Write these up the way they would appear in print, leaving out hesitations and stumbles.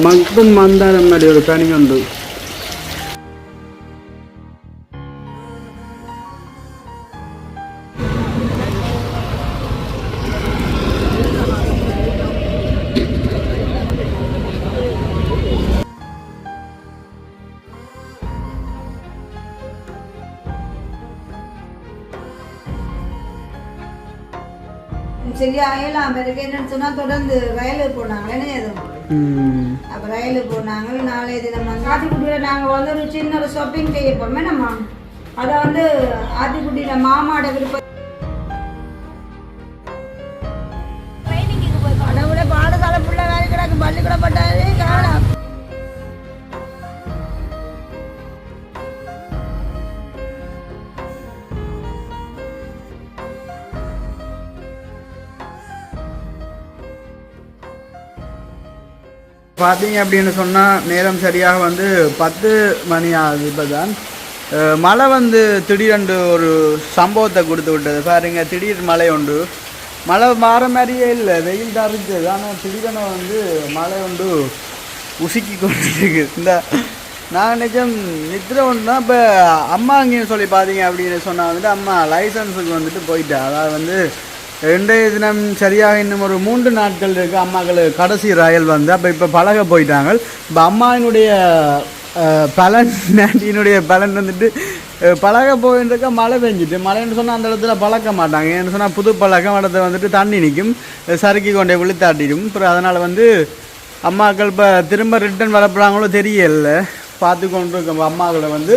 മക്കും മന്ദാരം മതി ഒരു കണിയുണ്ട്. சரியா ஆயலாம் பிறகு என்னன்னு சொன்னா தொடர்ந்து வயலுக்கு போனாங்க என்ன எதுவும் அப்ப ரயிலுக்கு போனாங்க. நாளைய தினம் வந்து ஆத்திக்குட்டியில நாங்க வந்து ஒரு சின்ன ஒரு ஷாப்பிங் செய்ய போறோம் என்னம்மா. அதை வந்து ஆத்திக்குட்டியில மாமாட விருப்பம் அதை விட பாடசாலை பிள்ளை வேலை கிடக்கு பள்ளிக்கூட பட்டாரு காலம். பார்த்தீங்க அப்படின்னு சொன்னால் நேரம் சரியாக வந்து 10 மணி ஆகுது. இப்போ தான் மழை வந்து திடீரென்று ஒரு சம்பவத்தை கொடுத்து விட்டது பாருங்க. திடீர் மழை உண்டு, மழை மாற மாதிரியே இல்லை, வெயில் தான் இருக்குது. ஆனால் திடீரென வந்து மழை உண்டு உசுக்கி கொண்டு இருக்குது. இந்த நான் நிஜம் நித்திரை ஒன்றுனா இப்போ அம்மா அங்கேயும் சொல்லி பார்த்தீங்க அப்படின்னு சொன்னால் வந்துட்டு அம்மா லைசன்ஸுக்கு வந்துட்டு போயிட்டா. அதாவது வந்து 2 தினம் சரியாக இன்னும் ஒரு 3 நாட்கள் இருக்குது அம்மாக்கள் கடைசி ராயல் வந்து. அப்போ இப்போ பழக போயிட்டாங்க. இப்போ அம்மாவினுடைய பலன் நாட்டினுடைய பலன் வந்துட்டு பழக போயின்றிருக்க மழை பெஞ்சிட்டு மழைன்னு சொன்னால் அந்த இடத்துல பழக்க மாட்டாங்க. ஏன்னு சொன்னால் புது பழக்கம் இடத்த வந்துட்டு தண்ணி நிற்கும், சறுக்கி கொண்டே விழுத்தாட்டிடும். அப்புறம் அதனால் வந்து அம்மாக்கள் இப்போ திரும்ப ரிட்டன் வரப்போகிறாங்களோ தெரியல, பார்த்து கொண்டு இருக்க அம்மாக்களை வந்து.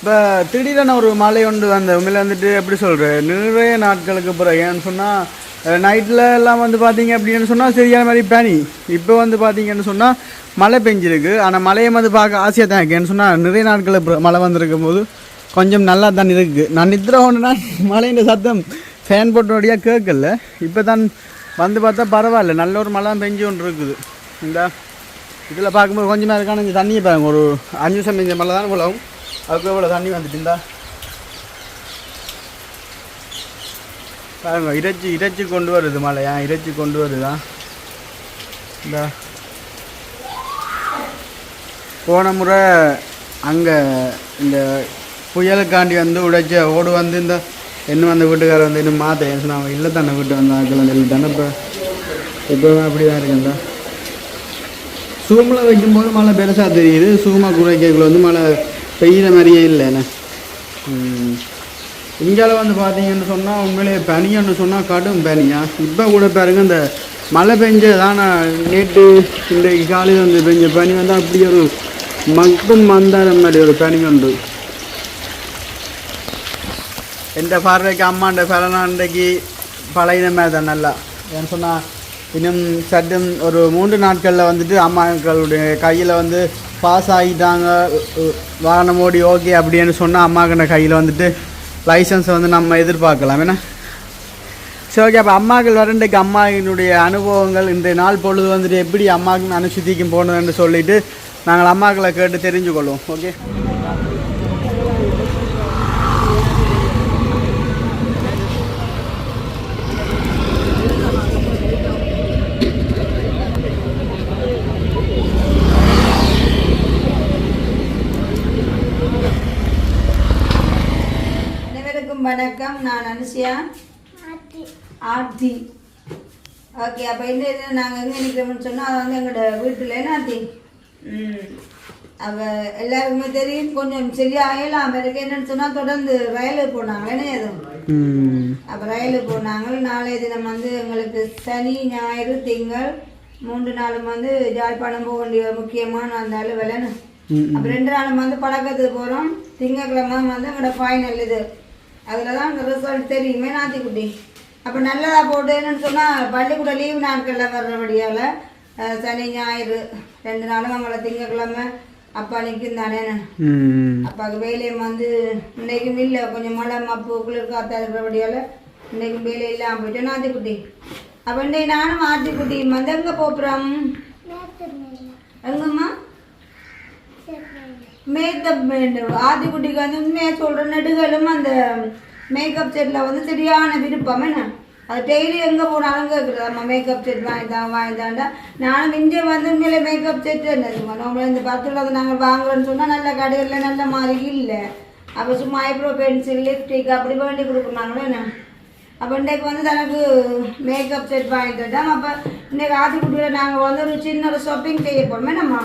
இப்போ திடீரென ஒரு மழை ஒன்று அந்த உண்மையில் வந்துட்டு எப்படி சொல்கிறேன் நிறைய நாட்களுக்கு பிறகு. ஏன்னு சொன்னால் நைட்டில் எல்லாம் வந்து பார்த்தீங்க அப்படின்னு சொன்னால் சரியான மாதிரி பனி. இப்போ வந்து பார்த்தீங்கன்னு சொன்னால் மழை பெஞ்சிருக்கு. ஆனால் மழையை வந்து பார்க்க ஆசையாக தான் இருக்குது. ஏன்னு சொன்னால் நிறைய நாட்களுக்கு மழை வந்திருக்கும் போது கொஞ்சம் நல்லா தான் இருக்குது. நான் நித்திர ஒன்றுனா மழைன்ற சத்தம் ஃபேன் போட்டோடையாக கேட்கல. இப்போ தான் வந்து பார்த்தா பரவாயில்ல, நல்ல ஒரு மழை பெஞ்சு ஒன்று இருக்குது. இந்த இதில் பார்க்கும்போது கொஞ்சமாக இருக்கான இந்த தண்ணியை பாருங்க, ஒரு 5 நிமிஷம் பெஞ்ச மழை தான் போலவும் அதுக்கு எவ்வளோ தண்ணி வந்துட்டு இருந்தா பாருங்க. இறைச்சி கொண்டு வருது மழையா, இறைச்சி கொண்டு வருதா. இந்த போன முறை அங்கே இந்த புயலுக்காண்டி வந்து உடைச்ச ஓடு வந்து இந்த இன்னும் அந்த வீட்டுக்காரர் வந்து இன்னும் மாற்ற ஏன் அவங்க இல்லை தானே வீட்டு வந்து ஆக்கலாம் இல்லை தானே. இப்போ அப்படி தான் இருக்குங்களா. சூமில் வைக்கும்போது மழை பெருசாக தெரியுது, சூமாக குறைக்கக்குள்ள வந்து மழை பெய்கிற மாதிரியே இல்லைண்ணே. இங்கால வந்து பார்த்தீங்கன்னு சொன்னால் உண்மையிலே பனின்னு சொன்னால் கடும் பனியா. இப்போ கூட பாருங்க இந்த மழை பெஞ்சதான நேற்று இன்றைக்கு காலையில் வந்து பெஞ்ச பனி வந்து அப்படி ஒரு மக்கும் மந்தாரம் மாதிரி ஒரு பனி உண்டு. எந்த பார்வைக்கு அம்மாண்ட பலனா இன்றைக்கு பழைய மாதிரி தான் நல்லா. ஏன்னு சொன்னால் இன்னும் சட்டம் ஒரு 3 நாட்களில் வந்துட்டு அம்மாக்களுடைய கையில் வந்து பாஸ் ஆகிட்டாங்க, வாகனம் ஓடி ஓகே அப்படின்னு சொன்னால் அம்மாக்கிட்ட கையில் வந்துட்டு லைசன்ஸை வந்து நம்ம எதிர்பார்க்கலாம். ஏன்னா சரி ஓகே. அப்போ அம்மாக்கள் வரண்டைக்கு அம்மாவினுடைய அனுபவங்கள் இன்றைய நாள் பொழுது வந்துட்டு எப்படி அம்மாவுக்கு அனுசூதிக்கும் போனதுன்னு சொல்லிவிட்டு நாங்கள் அம்மாக்களை கேட்டு தெரிஞ்சுக்கொள்வோம். ஓகே. வணக்கம், நான் அனுஷியா ஆர்த்தி. ஓகே. அப்போ இந்த இதில் நாங்கள் எங்கே நிற்கிறோம்னு சொன்னால் அதை வந்து எங்களோட வீட்டில் என்ன ஆர்த்தி அவள் எல்லாருக்குமே தெரியும். கொஞ்சம் சரியா ஆயலாம் பிறகு என்னன்னு சொன்னால் தொடர்ந்து ரயிலுக்கு போனாங்க என்ன எதுவும். அப்போ ரயிலுக்கு போனாங்க. நாளைய தினம் வந்து எங்களுக்கு சனி ஞாயிறு திங்கள் 3 நாளும் வந்து ஜாழ்ப்பாணம் போக வேண்டிய முக்கியமான அந்த வேலைன்னு. அப்போ 2 நாளும் வந்து பழக்கத்துக்கு போகிறோம். திங்கக்கிழமை வந்து எங்களோட ஃபைனல் இது, அதில் தான் அந்த ரிசல்ட் தெரியுமே நாத்திக்குட்டி. அப்போ நல்லதாக போட்டு என்னன்னு சொன்னால் பள்ளிக்கூட லீவு நாட்களில் வர்றபடியால் சனி ஞாயிறு 2 நாளும் அவங்கள திங்கக்கிழமை அப்பா நிற்கும் தானே. அப்பாவுக்கு வேலையும் வந்து இன்றைக்கும் இல்லை, கொஞ்சம் மழை மப்பு குளிர் காத்தா இருக்கிறபடியால் இன்றைக்கும் வேலை இல்லாமல் போயிட்டோம் நாத்திக்குட்டி. அப்போ இன்றைக்கு நானும் ஆத்திக்குட்டியும் வந்து எங்கே போகிறோம் எங்கம்மா மேக்கப் வேண்டும். ஆதிக்குட்டிக்கு வந்து உண்மையாக சொல்கிற நடுகளும் அந்த மேக்கப் செட்டில் வந்து சரியான விருப்பம் என்ன. அது டெய்லி எங்கே போனாலும் கேட்குறது நம்ம மேக்கப் செட் வாங்கிட்டாண்டா நானும் இங்கே வந்து உண்மையிலே மேக்கப் செட் என்னதுமா நம்ம இந்த 10 நாங்கள் வாங்குறோன்னு சொன்னால் நல்ல கடையில் நல்ல மாதிரி இல்லை. அப்போ சும்மா ஐப்ரோ பென்சில் லிப்ஸ்டிக் அப்படி வேண்டி கொடுக்குறாங்களோ என்ன. அப்போ இன்றைக்கு வந்து தனக்கு மேக்கப் செட் வாங்கிட்டோம். அப்போ இன்றைக்கு ஆத்திக்குட்டியில் நாங்கள் வந்து ஒரு சின்ன ஒரு ஷாப்பிங் செய்ய போகிறோமே நம்ம.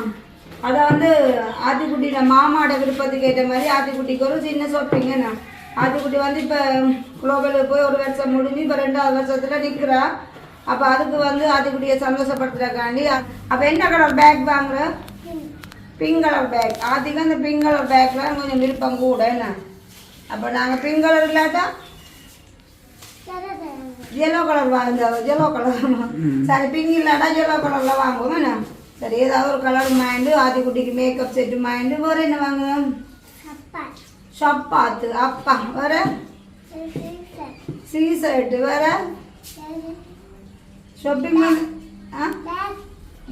அதை வந்து ஆத்திக்குட்டியில் மாமாவோட விருப்பத்துக்கு ஏற்ற மாதிரி ஆத்திக்குட்டிக்கு ஒரு சின்ன ஷாப்பிங் என்ன. ஆத்திக்குட்டி வந்து இப்போ குளோபலுக்கு போய் 1 வருஷம் முடிஞ்சு இப்போ 2வது வருஷத்தில் நிற்கிறா. அப்போ அதுக்கு வந்து ஆத்திக்குட்டியை சந்தோஷப்படுத்துறக்காண்டி அப்போ என்ன கலர் பேக் வாங்குற? Pink colour bag. ஆத்திக்கு அந்த பிங்க் கலர் பேக்கில் கொஞ்சம் விருப்பம் கூட என்ன. அப்போ நாங்கள் பிங்க் கலர் இல்லாட்டா yellow கலர் வாங்குறோம். yellow கலர் சரி பிங்க் இல்லாட்டா yellow கலரில் வாங்குவோம் என்ன. சரி ஏதாவது ஒரு கலர் மைண்டு ஆத்திக்குட்டிக்கு மேக்கப் செட்டு மைண்டு. வேறு என்ன வாங்குவோம்? சப்பாத்து அப்பா. வேறு சீசர்ட்டு. வேறு ஷாப்பிங்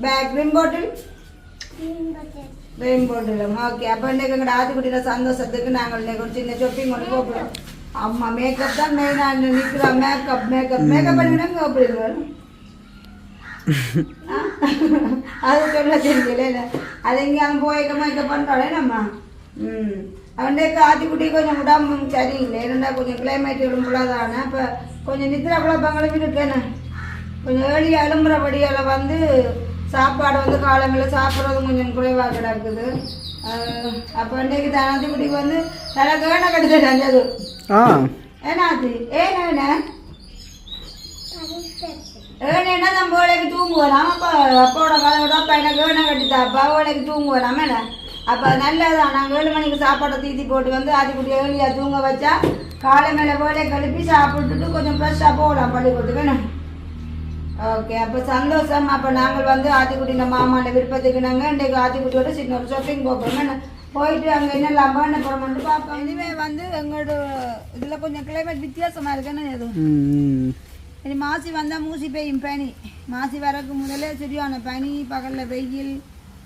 பேக் ரிம் பாட்டில் ரெயின் பாட்டில். ஓகே அப்போ இன்றைக்கு எங்கள் ஆத்திக்குட்டியில் சந்தோஷத்துக்கு நாங்கள் இன்றைக்கு ஒரு சின்ன ஷாப்பிங் கொண்டு போகிறோம். அம்மா மேக்கப் தான் மெயினாக நிற்கிறோம். மேக்கப் மேக்கப் மேக்கப் பண்ணிவிடுங்க அப்படிங்க. அது சொல்ல தெரியல. அது எங்கேயாவது போய்க்க மேக்கப் பண்ணுறாளே நம்ம. அவன்டேக்கு ஆத்திக்குட்டி கொஞ்சம் உடம்பு சரியில்லை. ஏன்னா கொஞ்சம் கிளைமேட் எழும்புலாதானே. இப்போ கொஞ்சம் நித்திரா குழப்பங்களும் இருக்கேன்னு கொஞ்சம் ஏழி எழும்புறபடியால் வந்து சாப்பாடு வந்து காலங்களில் சாப்பிட்றது கொஞ்சம் குறைவாக கிடக்குது. அப்போ இன்றைக்கு ஆத்திக்குட்டிக்கு வந்து நல்லா கேணை கட்டுட்டாங்க. அது ஏன்னாச்சு ஏன்னா ஏன்னா நம்ம வேலைக்கு தூங்குவோம். அப்போ அப்பாவோட கதையோட அப்பா எனக்கு கேணை கட்டித்தா அப்பா வேலைக்கு தூங்குவோம் நம்ம என்ன. அப்போ நல்லதான் நாங்கள் 7 மணிக்கு சாப்பாடை தீத்தி போட்டு வந்து ஆத்திக்குட்டி ஏழியாக தூங்க வச்சா காலை மேலே வேலையை கழுப்பி சாப்பிட்டுட்டு கொஞ்சம் ஃப்ரெஷ்ஷாக போகலாம் பள்ளிக்கூடத்துக்கு வேணும். ஓகே அப்போ சந்தோஷம். அப்போ நாங்கள் வந்து ஆத்திக்குட்டி மாமாண்ட விருப்பத்துக்கு நாங்கள் இன்றைக்கு ஆத்திக்குட்டியோட சின்ன ஒரு ஷாப்பிங் போகிறோம். போயிட்டு அங்கே என்னெல்லாம் பண்ண போகிறோம்னு பார்ப்போம். இதுவே வந்து எங்களோட இதில் கொஞ்சம் கிளைமேட் வித்தியாசமாக இருக்குன்னு எதுவும் இனி மாசி வந்தால் மூசி பெய்யும் பனி. மாசி வரக்கு முதலே சரியான பனி, பகலில் வெயில்,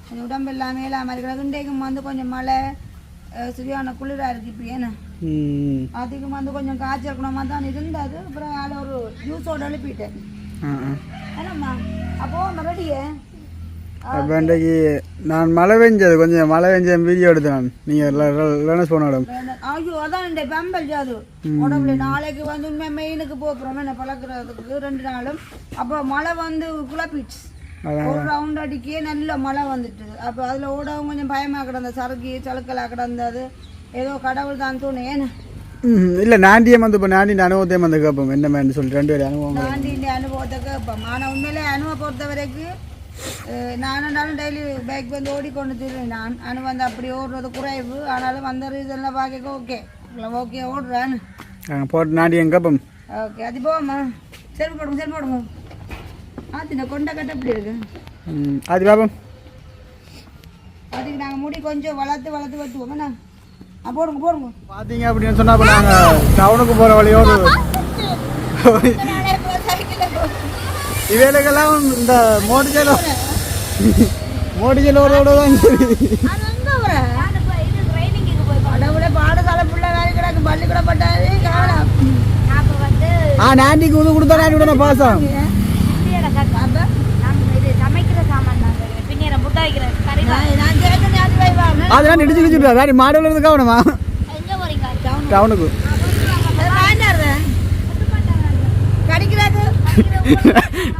கொஞ்சம் உடம்பு எல்லாமே இல்லாமல் இருக்கிறது. இன்றைக்கும் வந்து கொஞ்சம் மழை, சரியான குளிராக இருக்குது. இப்போ ஏன்னா அதுக்கு வந்து கொஞ்சம் காய்ச்சல் குணமாக தான் இருந்தது. அப்புறம் அதில் ஒரு ஜூஸோடு எழுப்பிட்டேன். என்னம்மா அப்போ மறுபடியே அப்போ இன்றைக்கு நான் மழை பெஞ்சது கொஞ்சம் மழை பெஞ்ச வீடியோ எடுத்தேன். நீங்கள் போனோட ஐயோ அதான் இந்த பெம்பல் ஜாது உடம்புல நாளைக்கு வந்து உண்மை மெயினுக்கு போகிறோம் என்ன பழக்கிறதுக்கு 2 நாளும். அப்போ மழை வந்து குழப்பிடுச்சு. ஒரு ரவுண்ட் அடிக்கே நல்ல மழை வந்துட்டு. அப்போ அதில் ஓடவும் கொஞ்சம் பயமாக கிடந்த சறுக்கி சலுக்கலாக கிடந்தது. ஏதோ கடவுள் தான் தோணேன். இல்லை நாண்டியம் வந்து இப்போ நாண்டின் அனுபவத்தையும் வந்து கேட்போம். என்ன மாதிரி சொல்லிட்டு 2 பேர் அனுபவம் நாண்டின் அனுபவத்தை கேட்போம். ஆனால் உண்மையிலே அனுபவம் பொறுத்த வரைக்கும் நானும் டெய்லி பைக் வந்து ஓடிக்கொண்டு திருவேன். நான் அனு வந்து அப்படி ஓடுறது குறைவு. ஆனாலும் வந்த ரீசனில் பார்க்க ஓகே ஓகே ஓடுறேன் போட்டு நாண்டியம் கேட்போம். ஓகே அது போவோம்மா. சரி போடுங்க சரி போடுங்க. ஆத்தின கொண்ட கட்ட எப்படி இருக்கு அது பாப்போம். அதுக்கு நாங்கள் முடி கொஞ்சம் வளர்த்து வெட்டுவோம்ண்ணா. போடுங்க போடுங்க. பார்த்தீங்க அப்படின்னு சொன்னால் இப்போ நாங்கள் டவுனுக்கு போகிற வழியோடு இவைகளுக்கெல்லாம் இந்த மோடிஜலோட தான் பாடசாலை பிள்ளை வேலை கிடக்கு பள்ளிக்கூட பட்டாது காலம். நாண்டிக்கு உது கொடுத்தா நாண்டி விட பாசம். அதெல்லாம் இடிச்சு வச்சுட்டா வேறு மாடு இருந்து கவனமா டவுனுக்கு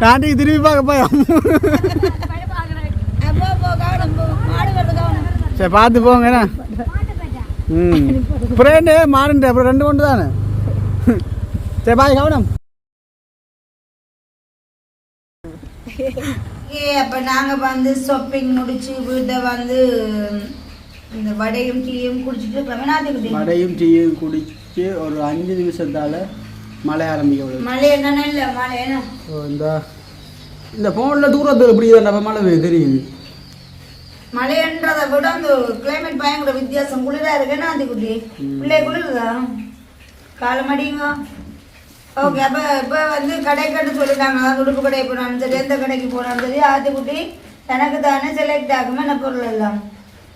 நாட்டிக்கு திரும்பி பார்க்க போய் சரி பார்த்து போங்கண்ணா. அப்புறம் மாறுண்டு அப்புறம் 2 கொண்டு தானே. சரி பாய் கவனம். அப்போ நாங்கள் வந்து ஷாப்பிங் முடிச்சு வீட்டை வந்து இந்த வடையும் டீயும் குடிச்சிட்டு வடையும் டீயும் குடிச்சு ஒரு 5 நிமிஷத்தால் மழை ஆரம்பிக்க. மழை என்னன்னா இல்லை மழை என்ன இந்த ஃபோனில் தூரத்தில் எப்படி நம்ம மழை தெரியுது. மழைன்றதை விட அந்த கிளைமேட் பயங்கர வித்தியாசம். குளிராக இருக்குன்னா அந்த குட்டி பிள்ளை குளிருதா காலமடிங்க. ஓகே அப்போ இப்போ வந்து கடைக்கட்டு சொல்லிட்டாங்க. அதாவது உடுப்பு கடை போனாலும் சரி எந்த கடைக்கு போனாலும் சரி ஆத்திக்குட்டி எனக்கு தானே செலக்ட் ஆகுமே என்ன பொருள் எல்லாம்.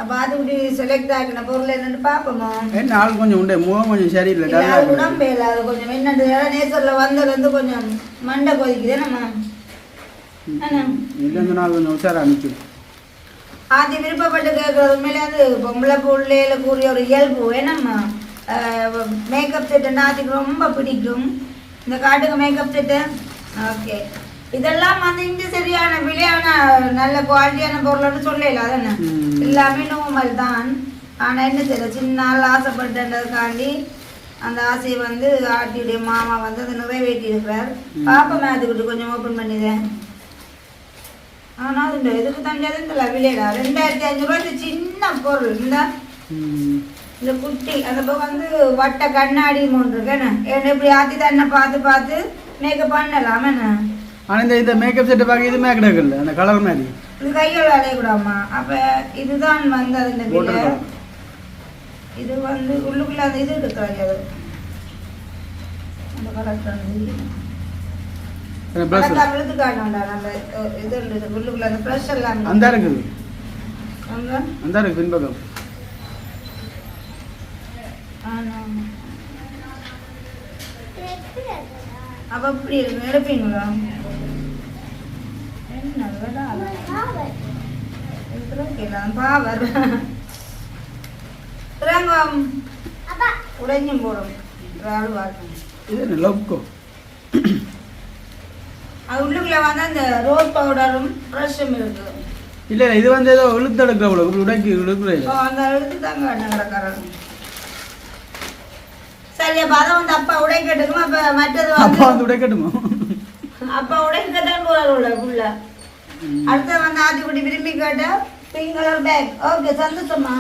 அப்போ அது இப்படி செலக்ட் ஆகின பொருள் என்னன்னு பார்ப்போமா? என்ன ஆள் கொஞ்சம் உண்டு, முகம் கொஞ்சம் சரியில்லை, இல்லை அது உடம்பு இல்லை, அது கொஞ்சம் என்னண்டு நேசரில் வந்ததுலேருந்து கொஞ்சம் மண்டை கொதிக்குது நம்ம. இல்லைங்க நாள் கொஞ்சம் உஷாராக நிற்கும். ஆதி விருப்பப்பட்டு கேட்குறது உண்மையிலே அது பொம்பளை பிள்ளையில கூறிய ஒரு இயல்பு. ஏன்னம்மா மேக்கப் செட்டு நாத்திக்கு ரொம்ப பிடிக்கும். இந்த காட்டுக்கு மேக்கப் செட்டு ஓகே. இதெல்லாம் வந்து இங்கே சரியான விலையான நல்ல குவாலிட்டியான பொருள்னு சொல்லல, அதானே எல்லாமே நோமல் தான். ஆனால் என்ன தெரியல, சின்ன நாள் ஆசைப்பட்டதுக்காண்டி அந்த ஆசையை வந்து ஆட்டியுடைய மாமா வந்து அதை நிறைவேற்றி இருக்கிறார். பாப்பா அதுக்கிட்டு கொஞ்சம் ஓப்பன் பண்ணிதேன். ஆனால் அது இந்த இதுக்கு தஞ்சாது இந்த விலைடா 2500 ரூபாய். இந்த சின்ன பொருள் இந்த குட்டி அந்த பக்கம் வந்து வட்ட கண்ணாடி ஒன்று இருக்கேன்னு எப்படி ஆத்தி தன்னை பார்த்து பார்த்து மேக்கப் பண்ணலாம் என்ன. ஆனால் இந்த மேக்கப் செட்டை பார்க்க இது மேக்கப் இருக்குல்ல அந்த கலர் மாதிரி இது கைகள் அலையக்கூடாமா. அப்போ இதுதான் வந்து அது இந்த விலை. இது வந்து உள்ளுக்குள்ள அந்த இது இருக்கிறாங்க, அது அந்த கலர் கழுத்து காட்டணும்டா. நல்ல இது உள்ளுக்குள்ள அந்த ப்ரெஷ் எல்லாம் அந்த இருக்குது, அந்த இருக்கு பின்பக்கம். அப்போ அப்படி இருக்கு, எடுப்பீங்களா? உடைஞ்சும் போடும் இது லவ்கோ. அது உள்ளுக்குள்ள வந்து அந்த ரோஸ் பவுடரும் ப்ரஷும் இருக்குது. இல்லை இது வந்து ஏதோ இழுத்தெடுக்கிற அவ்வளோ உடைக்கி இழுக்குற அந்த எழுத்து தாங்க கிடக்காரன். சரி, அப்போ அதை வந்து அப்பா உடைக்கட்டுமா? அப்போ மற்றது அப்பா வந்து உடைக்கட்டுமா? அப்பா உடைக்கத்தான் போறாரு உள்ள. அடுத்த வந்து ஆதிக்குடி விரும்பி கேட்ட பிங்க் கலர் பேக். ஓகே சந்தோஷமா?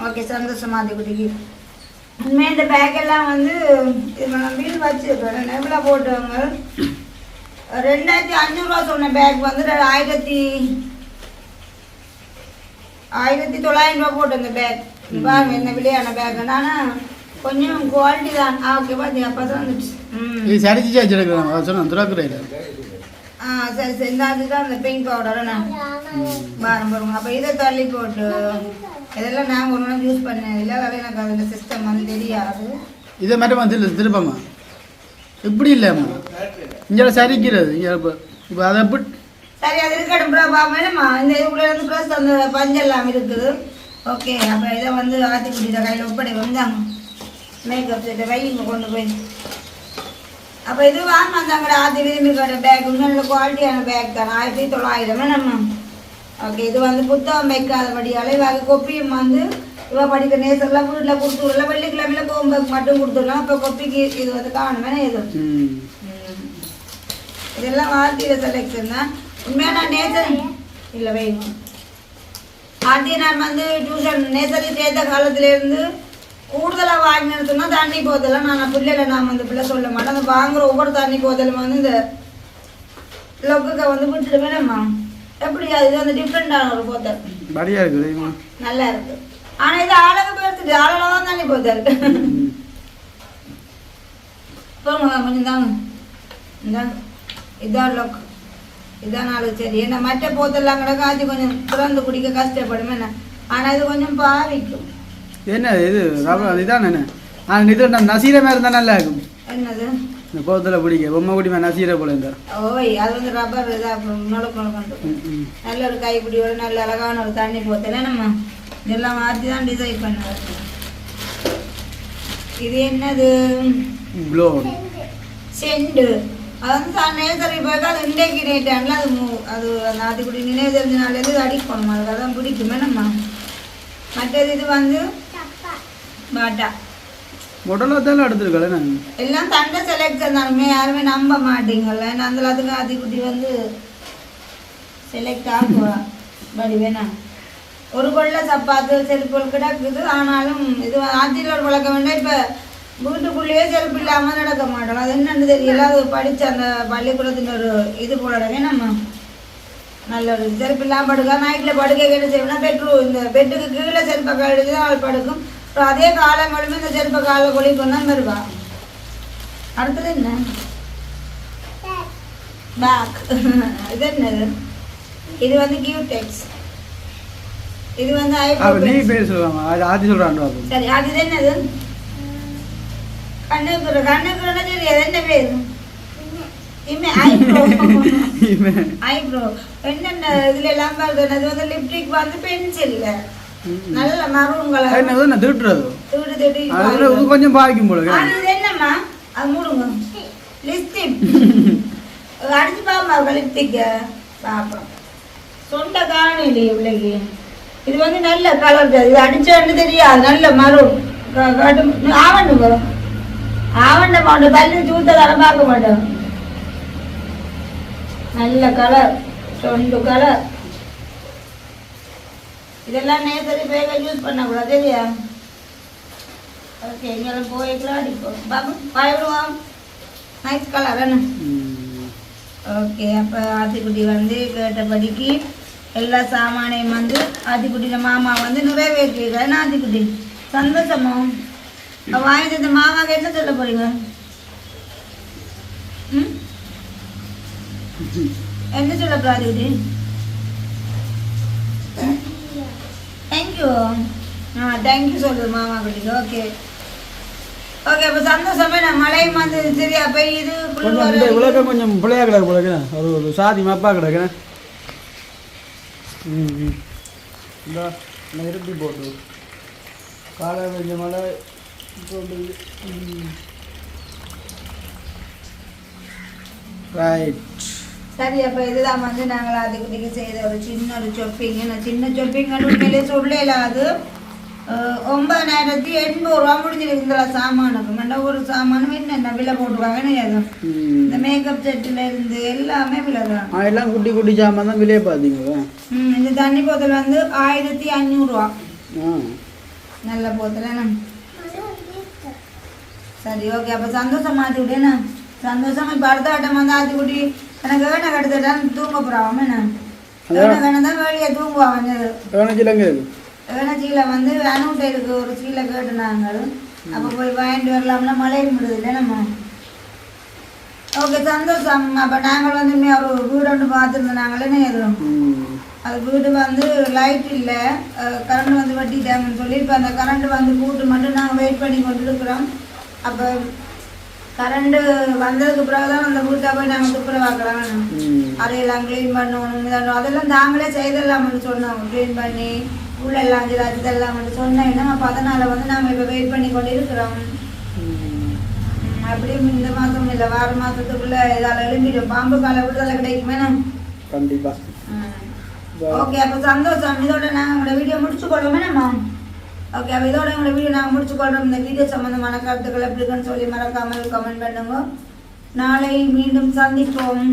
ஓகே சந்தோஷமா ஆதிக்குட்டிக்கு. உண்மையாக இந்த பேக் எல்லாம் வந்து பில் வச்சுருக்கேன். எவ்வளோ போட்டவங்க 2500 ரூபா சொன்ன பேக் வந்து 1900 ரூபா போட்டு அந்த பேக். பாருங்க என்ன விலையான பேக். ஆனால் கொஞ்சம் குவாலிட்டி தான். ஓகே பாத்தி அப்போ தான் வந்துச்சு. சரிச்சு சொன்னேன் துறக்குறையில். சரி சரி, இந்த அதுதான் அந்த பிங்க் பவுடர் நான் பாரம் பாருங்க. அப்போ இதை தள்ளி போட்டு இதெல்லாம் நாங்கள் ஒரு நாள் யூஸ் பண்ணேன் இல்லை, அதெல்லாம் எனக்கு அதில் சிஸ்டம் வந்து தெரியாது. இதை மட்டும் வந்து திருப்பம்மா இப்படி இல்லைம்மா இங்கே சரிக்கிறது இங்கே இப்போ அதை எப்படி சரி அது இருக்கட்டும் ப்ரா வேணுமா? இந்த இதுக்குள்ளே இருந்து ப்ளஸ் அந்த பஞ்செல்லாம் இருக்குது. ஓகே, அப்போ இதை வந்து ஆற்றி குடித்த கையில் ஒப்படை வந்தாங்க மேக்கப் செட்டை வைங்க கொண்டு போய். அப்போ இது வாங்க வந்தாங்கடா ஆற்றி விரும்பி கடை பேக். நல்ல குவாலிட்டியான பேக் தான், 1900 நம்ம. ஓகே, இது வந்து புத்தகம் வைக்காதபடி அலைவாக கொப்பியும் வந்து இவ படிக்க நேசெல்லாம் வீட்டில் கொடுத்துடலாம். வெள்ளிக்கிழமையில கோம்பேக் மட்டும் கொடுத்துடலாம். அப்போ கொப்பிக்கு இது வந்து காணுமே இது. இதெல்லாம் ஆர்த்தியில செலெக்ஷன் தான். உண்மையாக நான் நேசர் இல்லை வைங்க ஆர்த்தியை நான் வந்து டியூஷன் நேசரி சேர்த்த காலத்துலேருந்து கூடுதலாக வாங்கினு சொன்னால் தண்ணி போதெல்லாம் நான் பிள்ளைல நான் வந்து பிள்ளை சொல்ல மாட்டேன். அந்த வாங்குற ஒவ்வொரு தண்ணி போதலும் வந்து இந்த லொக்குக்கை வந்து விட்டுடுவேன் நம்ம. எப்படி அது வந்து டிஃப்ரெண்டான ஒரு போத்தல் படியா இருக்குது, நல்லா இருக்கு. ஆனால் இது ஆளுக்கு போயிடுது, ஆளெல்லாம் தான் தண்ணி போத்தல். போங்க கொஞ்சம் தாங்க இந்தாங்க, இதான் லொக், இதான் நாளுக்கு சரி. ஏன்னா மற்ற போத்தெல்லாம் கிடக்க அது கொஞ்சம் திறந்து குடிக்க கஷ்டப்படும் என்ன. ஆனால் இது கொஞ்சம் பாவிக்கும். என்ன இது இதான் என்ன இது நசீர மாதிரி இருந்தால் நல்லா இருக்கும். என்னது இந்த போத்தில் பிடிக்க பொம்மை குடி மாதிரி நசீர போல இருந்தா. ஓய் அது வந்து ரப்பர் இதாக நுழைக்கு நல்ல ஒரு கைப்பிடியோட நல்ல அழகான ஒரு தண்ணி போத்தல நம்ம இதெல்லாம் மாற்றி தான் டிசைட் பண்ணுவோம். இது என்னது செண்டு. அது வந்து தான் நேசரி போய்க்க அது இன்றைக்கு நேட்டான்ல அது அந்த ஆத்திக்குடி நினைவு தெரிஞ்சனாலேருந்து இது அடிக்கணும். அதுக்காக தான் பிடிக்குமே நம்ம. மற்றது இது வந்து பாட்டா உடலாத்தாலும் எடுத்துருக்கல எல்லாம் தண்டை செலக்ஷன் தானுமே. யாருமே நம்ப மாட்டீங்கல்ல. அந்த எல்லாத்துக்கும் ஆத்திக்குட்டி வந்து செலக்ட் ஆகுவா படி வேணா. ஒரு கொள்ள சப்பாத்து செருப்புகள் கிடக்குது. ஆனாலும் இது ஆத்தியில் ஒரு பழக்கம் வேண்டாம். இப்போ வீட்டுக்குள்ளேயே செருப்பு இல்லாமல் நடக்க மாட்டோம். அது என்னன்னு தெரியல. அது படித்த அந்த பள்ளிக்கூடத்தின் ஒரு இது போடவே நம்ம நல்ல ஒரு செருப்பு இல்லாமல் படுக்கா. நைட்டில் படுக்க கேட்டு செய்யணும்னா இந்த பெட்டுக்கு கீழே செருப்பை கழுது தான் அவள் படுக்கும். அப்புறம் அதே காலங்களுமே இந்த செருப்பை காலை கொலிக்கும் தான் வருவா. அடுத்தது என்ன பேக். இது என்னது? இது வந்து கியூடெக்ஸ். இது வந்து அப்ப ஐப்ரோ நீ பேர் சொல்லுவாங்க அது ஆதி சொல்றான் பாப்போம். சரி அது என்னது கண்ணுக்குறனா தெரியாது என்ன பேர் இமே ஐப்ரோ ஐப்ரோ என்னென்ன இதுல எல்லாம் பாருங்க அது வந்து லிப்ஸ்டிக் வந்து பென்சில்ல நல்ல மரூன் கலர் என்னது நான் திட்டுறது திட்டு அதுல இது கொஞ்சம் பாதிக்கும் போல அது என்னம்மா அது மூடுங்க லிப்ஸ்டிக் அடிச்சு பாப்பா லிப்ஸ்டிக் பாப்போம் சொந்த காணொலி இவ்வளவு இது வந்து நல்ல கலர் இது அடிச்சோன்னு தெரியாது நல்ல மரம் ஆவண்டு ஆவண்ட மாட்டோம் பல்லு சூத்த தர பார்க்க மாட்டோம் நல்ல கலர் சொந்த கலர் இதெல்லாம் நேசரி பேக யூஸ் பண்ணக்கூடாது இல்லையா ஓகே எங்கெல்லாம் போய்க்கலாம் அடிப்போம் பாப்பா பாய்விடுவோம் நைஸ் கலர் என்ன ஓகே அப்போ ஆத்திக்குட்டி வந்து கேட்டபடிக்கு எல்லா சாமானையும் வந்து ஆத்திக்குட்டியில் மாமா வந்து நிறைவேற்றிருக்காரு ஆத்திக்குட்டி சந்தோஷமா வாங்கி இந்த மாமாவுக்கு என்ன சொல்ல போறீங்க ம் என்ன சொல்ல போற ஆத்திக்குட்டி தேங்க்யூ தேங்க்யூ சொல்லுது மாமா குட்டிக்கு ஓகே ஓகே அப்போ சந்தோஷமே நான் மழையும் வந்து சரியா பெய்யுது கொஞ்சம் இந்த உலகம் கொஞ்சம் பிள்ளையா கிடக்கு போல ஒரு சாதி மப்பா கிடக்குறேன் இந்த நிறுத்தி போட்டு காலை கொஞ்சம் மழை ரைட் சரி அப்போ இதுதான் வந்து நாங்கள் அதுக்குட்டிக்கு செய்த ஒரு ஷாப்பிங் சின்ன ஷாப்பிங் உண்மையிலே சொல்லல அது 9,800 ரூபா முடிஞ்சிருக்குங்களா சாமானுக்கு ஒரு சாமானும் என்னென்ன விலை போட்டுருக்காங்கன்னு இந்த மேக்கப் செட்டில் இருந்து எல்லாமே விலை தான் எல்லாம் குட்டி குட்டி சாமான் தான் விலையை பார்த்தீங்களா இந்த தண்ணி போத்தல் வந்து 1,500 ரூபா நல்ல போத்தல் சரி ஓகே அப்போ சந்தோஷம் மாற்றி விட்டேண்ணா சந்தோஷம் இப்போ அடுத்த ஆட்டம் வந்து ஆற்றி குட்டி எனக்கு வேணை கடுத்துட்டான்னு தூங்க போகிறான் என்ன வேணை தான் வெளியே தூங்குவாங்க சீலை வந்து அனுட்டைக்கு ஒரு சீலை கேட்டுனாங்க அப்போ போய் வாங்கிட்டு வரலாம்னா மழையும் விடுது இல்லை நம்ம ஓகே சந்தோஷம் அப்போ நாங்கள் வந்து ஒரு வீடு ஒன்று பார்த்துருந்தோம் நாங்களே எதுவும் அது வீடு வந்து லைட் இல்லை கரண்ட் வந்து வெட்டிட்டாங்கன்னு சொல்லி இப்போ அந்த கரண்ட் வந்து கூட்டு மட்டும் நாங்கள் வெயிட் பண்ணி கொண்டு இருக்கிறோம் அப்போ கரண்ட்டு வந்ததுக்கு பிறகு தான் அந்த வீட்டை போய் நாங்கள் துப்புரவாக்கலாம் அதையெல்லாம் க்ளீன் பண்ணணும் அதெல்லாம் தாங்களே செய்திடலாம்னு சொன்னோம் க்ளீன் பண்ணி உள்ளெல்லாம் இதெல்லாம் வந்து சொன்னேன்னா அப்போ அதனால் வந்து நாங்கள் இப்போ வெயிட் பண்ணி கொண்டு இருக்கிறோம் அப்படியும் இந்த மாதம் இல்லை வார மாதத்துக்குள்ளே இதால் எழும்பிடும் பாம்பு காலை விடுதலை கிடைக்குமே கண்டிப்பாக ஓகே அப்போ சந்தோஷம் இதோட நாங்கள் உங்களோட வீடியோ முடிச்சுக்கொள்வோமே நம்ம ஓகே அப்போ இதோட எங்களோட வீடியோ நாங்கள் முடிச்சுக்கொள்கிறோம் இந்த வீடியோ சம்மந்தமான கருத்துக்கள் எப்படி இருக்குன்னு சொல்லி மறக்காமல் கமெண்ட் பண்ணுங்க நாளை மீண்டும் சந்திப்போம்